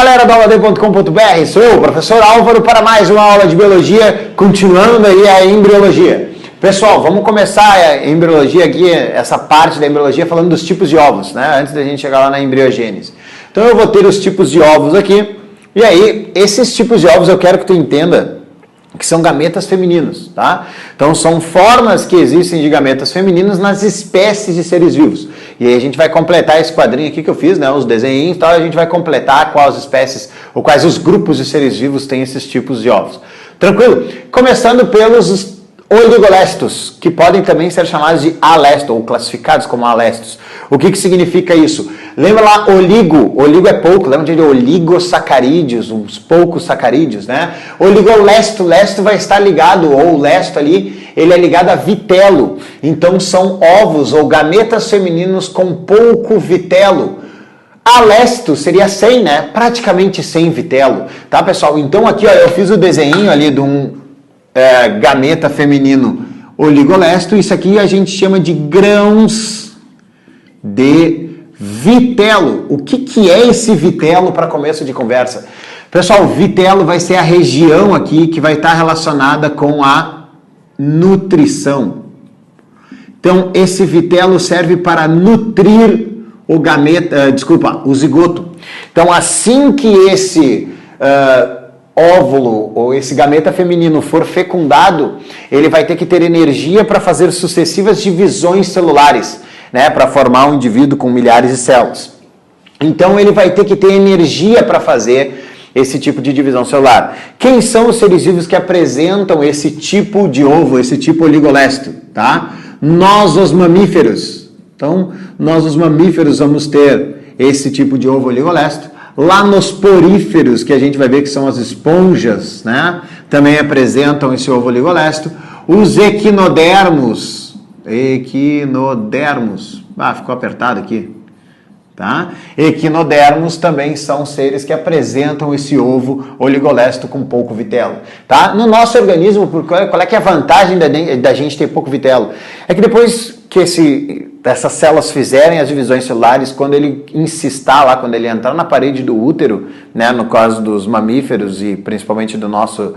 galera do aulad.com.br, sou eu, professor Álvaro, para mais uma aula de biologia, continuando aí a embriologia. Pessoal, vamos começar a embriologia aqui, essa parte da embriologia, falando dos tipos de ovos, né? Antes da gente chegar lá na embriogênese. Então eu vou ter os tipos de ovos aqui, e aí, esses tipos de ovos eu quero que tu entenda que são gametas femininos, tá? Então são formas que existem de gametas femininos nas espécies de seres vivos. E aí a gente vai completar esse quadrinho aqui que eu fiz, né? Os desenhinhos e tal, a gente vai completar quais espécies ou quais os grupos de seres vivos têm esses tipos de ovos. Tranquilo? Começando pelos oligolestos, que podem também ser chamados de alestos, ou classificados como alestos. O que significa isso? Lembra lá, oligo é pouco, lembra de oligosacarídeos, uns poucos sacarídeos, né? Oligolesto, lesto vai estar ligado, ou lesto ali, ele é ligado a vitelo. Então são ovos ou gametas femininos com pouco vitelo. Alesto seria sem, né? Praticamente sem vitelo, tá, pessoal? Então aqui, ó, eu fiz o desenho ali de um gameta feminino oligolesto. Isso aqui a gente chama de grãos de vitelo. O que é esse vitelo para começo de conversa? Pessoal, vitelo vai ser a região aqui que vai estar relacionada com a nutrição. Então, esse vitelo serve para nutrir o gameta, o zigoto. Então, assim que esse óvulo ou esse gameta feminino for fecundado, ele vai ter que ter energia para fazer sucessivas divisões celulares, né, para formar um indivíduo com milhares de células. Então ele vai ter que ter energia para fazer esse tipo de divisão celular. Quem são os seres vivos que apresentam esse tipo de ovo, esse tipo oligolesto, tá? Nós, os mamíferos. Então, nós, os mamíferos, vamos ter esse tipo de ovo oligolesto. Lá nos poríferos, que a gente vai ver que são as esponjas, né? Também apresentam esse ovo oligolesto. Os equinodermos, ficou apertado aqui, tá? Equinodermos também são seres que apresentam esse ovo oligolesto com pouco vitelo, tá? No nosso organismo, qual é que é a vantagem da gente ter pouco vitelo? É que depois que essas células fizerem as divisões celulares, quando ele insistar lá, quando ele entrar na parede do útero, né, no caso dos mamíferos e principalmente da nossa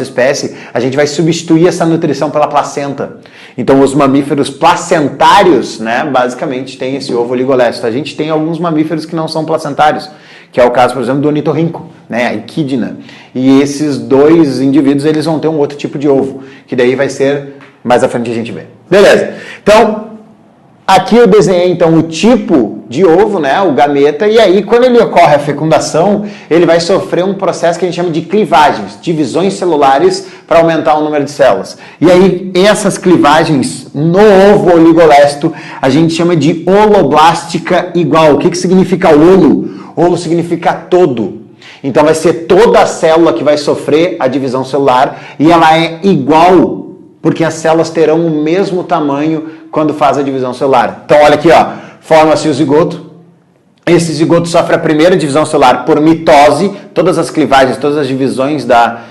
espécie, a gente vai substituir essa nutrição pela placenta. Então os mamíferos placentários, né, basicamente têm esse ovo oligolesto. A gente tem alguns mamíferos que não são placentários, que é o caso, por exemplo, do ornitorrinco, né, a equidna. E esses dois indivíduos, eles vão ter um outro tipo de ovo, que daí vai ser mais à frente a gente vê. Beleza. Então, aqui eu desenhei então o tipo de ovo, né, o gameta, e aí quando ele ocorre a fecundação, ele vai sofrer um processo que a gente chama de clivagens, divisões celulares para aumentar o número de células. E aí essas clivagens no ovo oligolesto a gente chama de holoblástica igual. O que significa holo? Holo significa todo. Então vai ser toda a célula que vai sofrer a divisão celular e ela é igual, porque as células terão o mesmo tamanho quando faz a divisão celular. Então, olha aqui, ó, forma-se o zigoto. Esse zigoto sofre a primeira divisão celular por mitose. Todas as clivagens, todas as divisões da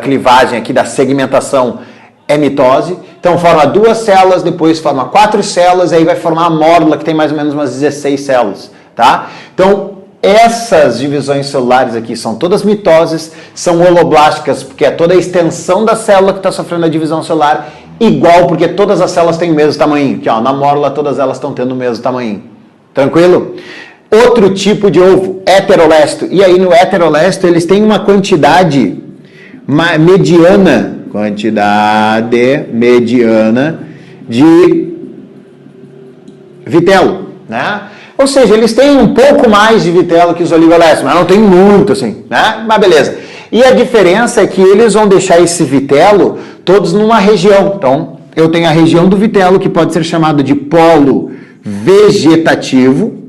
clivagem aqui, da segmentação, é mitose. Então, forma 2 células, depois forma 4 células, aí vai formar a mórula, que tem mais ou menos umas 16 células, tá? Então, essas divisões celulares aqui são todas mitoses, são holoblásticas, porque é toda a extensão da célula que está sofrendo a divisão celular, igual, porque todas as células têm o mesmo tamanho. Aqui, ó, na mórula, todas elas estão tendo o mesmo tamanho. Tranquilo? Outro tipo de ovo, heterolesto. E aí, no heterolesto, eles têm uma quantidade mediana de vitelo, né? Ou seja, eles têm um pouco mais de vitelo que os oligolestos, mas não tem muito, assim, né? Mas beleza. E a diferença é que eles vão deixar esse vitelo todos numa região. Então, eu tenho a região do vitelo, que pode ser chamado de polo vegetativo.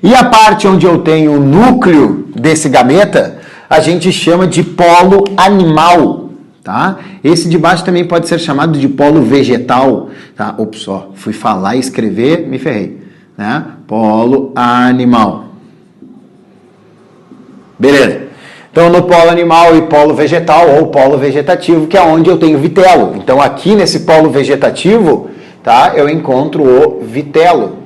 E a parte onde eu tenho o núcleo desse gameta, a gente chama de polo animal. Tá? Esse de baixo também pode ser chamado de polo vegetal, tá? Ops, ó, fui falar e escrever, me ferrei, né? Polo animal. Beleza. Então, no polo animal e polo vegetal, ou polo vegetativo, que é onde eu tenho vitelo. Então, aqui nesse polo vegetativo, tá? Eu encontro o vitelo.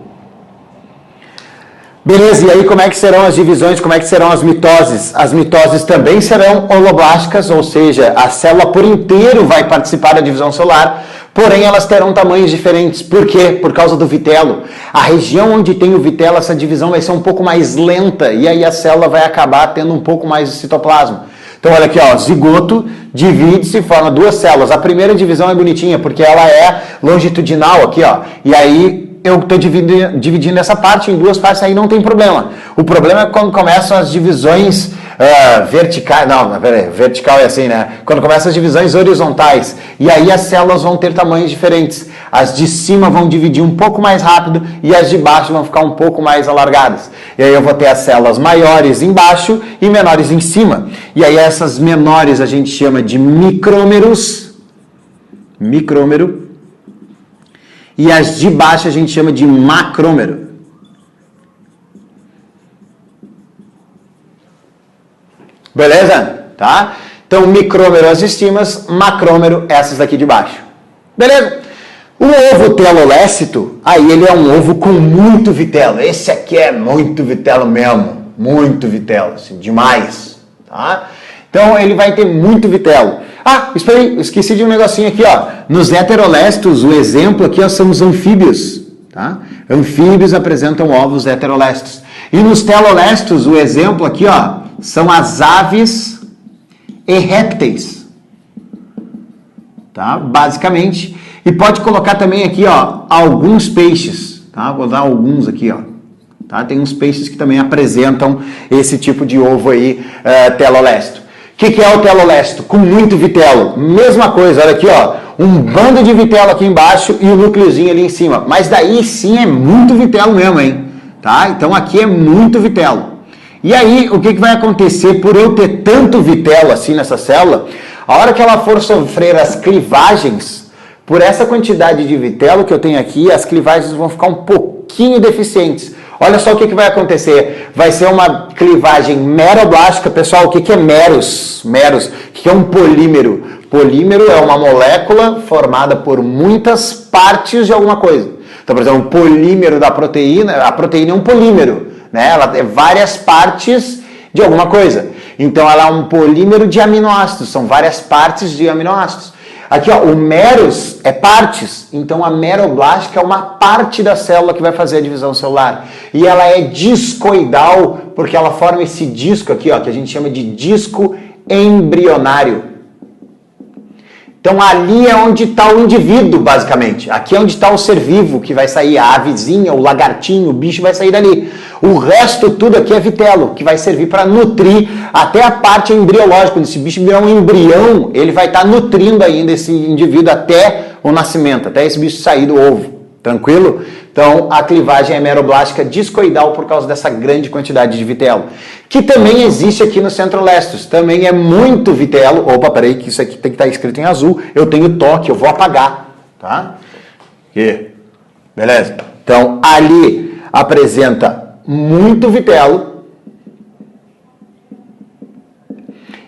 Beleza, e aí como é que serão as divisões, como é que serão as mitoses? As mitoses também serão holoblásticas, ou seja, a célula por inteiro vai participar da divisão celular, porém elas terão tamanhos diferentes. Por quê? Por causa do vitelo. A região onde tem o vitelo, essa divisão vai ser um pouco mais lenta, e aí a célula vai acabar tendo um pouco mais de citoplasma. Então olha aqui, ó, zigoto divide-se e forma duas células. A primeira divisão é bonitinha, porque ela é longitudinal aqui, ó, e aí eu estou dividindo essa parte em duas partes, aí não tem problema. O problema é quando começam as divisões verticais. Não, peraí, vertical é assim, né? Quando começam as divisões horizontais. E aí as células vão ter tamanhos diferentes. As de cima vão dividir um pouco mais rápido e as de baixo vão ficar um pouco mais alargadas. E aí eu vou ter as células maiores embaixo e menores em cima. E aí essas menores a gente chama de micrômeros. Micrômero. E as de baixo a gente chama de macrômero. Beleza? Tá? Então, micrômero as de cima, macrômero essas daqui de baixo. Beleza? O ovo telolécito, aí ele é um ovo com muito vitelo. Esse aqui é muito vitelo mesmo. Muito vitelo, assim, demais. Tá? Então, ele vai ter muito vitelo. Ah, espera aí, esqueci de um negocinho aqui, ó. Nos heteroléstos, o exemplo aqui ó, são os anfíbios, tá? Anfíbios apresentam ovos heteroléstos. E nos teloléstos, o exemplo aqui, ó, são as aves e répteis, tá? Basicamente. E pode colocar também aqui, ó, alguns peixes, tá? Vou dar alguns aqui, ó. Tá? Tem uns peixes que também apresentam esse tipo de ovo aí, telolésto. O que é o telolésto? Com muito vitelo. Mesma coisa, olha aqui, ó. Um bando de vitelo aqui embaixo e o núcleozinho ali em cima. Mas daí sim é muito vitelo mesmo, hein? Tá? Então aqui é muito vitelo. E aí, o que vai acontecer por eu ter tanto vitelo assim nessa célula? A hora que ela for sofrer as clivagens, por essa quantidade de vitelo que eu tenho aqui, as clivagens vão ficar um pouquinho deficientes. Olha só o que vai acontecer. Vai ser uma clivagem meroblástica. Pessoal, o que é meros? Meros. O que é um polímero? Polímero é uma molécula formada por muitas partes de alguma coisa. Então, por exemplo, o polímero da proteína, a proteína é um polímero, né? Ela tem várias partes de alguma coisa. Então, ela é um polímero de aminoácidos. São várias partes de aminoácidos. Aqui, ó, o meros é partes, então a meroblástica é uma parte da célula que vai fazer a divisão celular. E ela é discoidal, porque ela forma esse disco aqui, ó, que a gente chama de disco embrionário. Então ali é onde está o indivíduo, basicamente. Aqui é onde está o ser vivo, que vai sair, a avezinha, o lagartinho, o bicho vai sair dali. O resto tudo aqui é vitelo, que vai servir para nutrir até a parte embriológica. Quando esse bicho virar um embrião, ele vai estar nutrindo ainda esse indivíduo até o nascimento, até esse bicho sair do ovo. Tranquilo? Então, a clivagem é meroblástica discoidal por causa dessa grande quantidade de vitelo. Que também existe aqui no centrolestos. Também é muito vitelo. Opa, peraí, que isso aqui tem que estar escrito em azul. Eu tenho toque, eu vou apagar. Tá? Aqui. Beleza? Então, ali apresenta muito vitelo.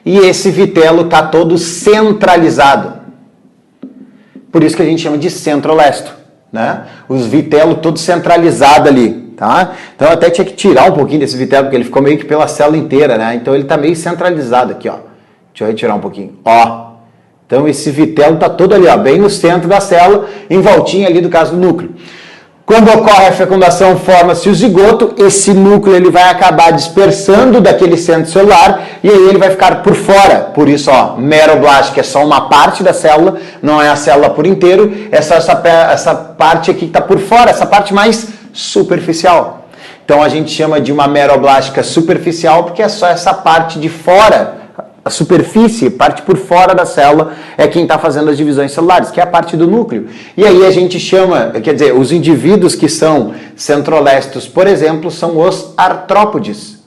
E esse vitelo está todo centralizado. Por isso que a gente chama de centrolesto. Né? Os vitelos todos centralizados ali, tá? Então eu até tinha que tirar um pouquinho desse vitelo, porque ele ficou meio que pela célula inteira, né? Então ele tá meio centralizado aqui, ó. Deixa eu retirar um pouquinho, ó. Então esse vitelo tá todo ali, ó, bem no centro da célula, em voltinha ali do caso do núcleo. Quando ocorre a fecundação, forma-se o zigoto, esse núcleo ele vai acabar dispersando daquele centro celular e aí ele vai ficar por fora. Por isso, ó, meroblástica é só uma parte da célula, não é a célula por inteiro, é só essa parte aqui que está por fora, essa parte mais superficial. Então a gente chama de uma meroblástica superficial porque é só essa parte de fora. A superfície, parte por fora da célula, é quem está fazendo as divisões celulares, que é a parte do núcleo. E aí a gente chama, quer dizer, os indivíduos que são centrolestos, por exemplo, são os artrópodes,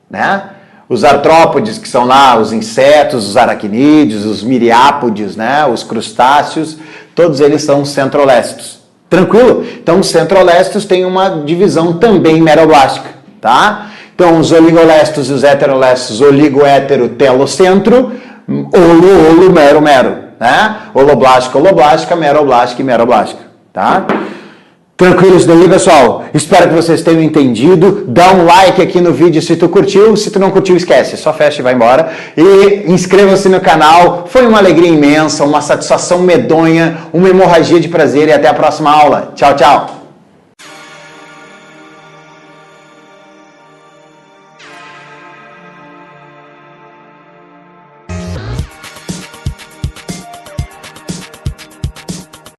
né? Os artrópodes, que são lá os insetos, os aracnídeos, os miriápodes, né? Os crustáceos, todos eles são centrolestos. Tranquilo? Então, os centrolestos têm uma divisão também meroblástica, tá? Então, os oligolestos e os heterolestos, oligo, hétero, telocentro, olo, mero, né? Holoblástica, holoblástica, meroblástica e meroblástica, tá? Tranquilo isso daí, pessoal? Espero que vocês tenham entendido. Dá um like aqui no vídeo se tu curtiu. Se tu não curtiu, esquece. Só fecha e vai embora. E inscreva-se no canal. Foi uma alegria imensa, uma satisfação medonha, uma hemorragia de prazer. E até a próxima aula. Tchau, tchau.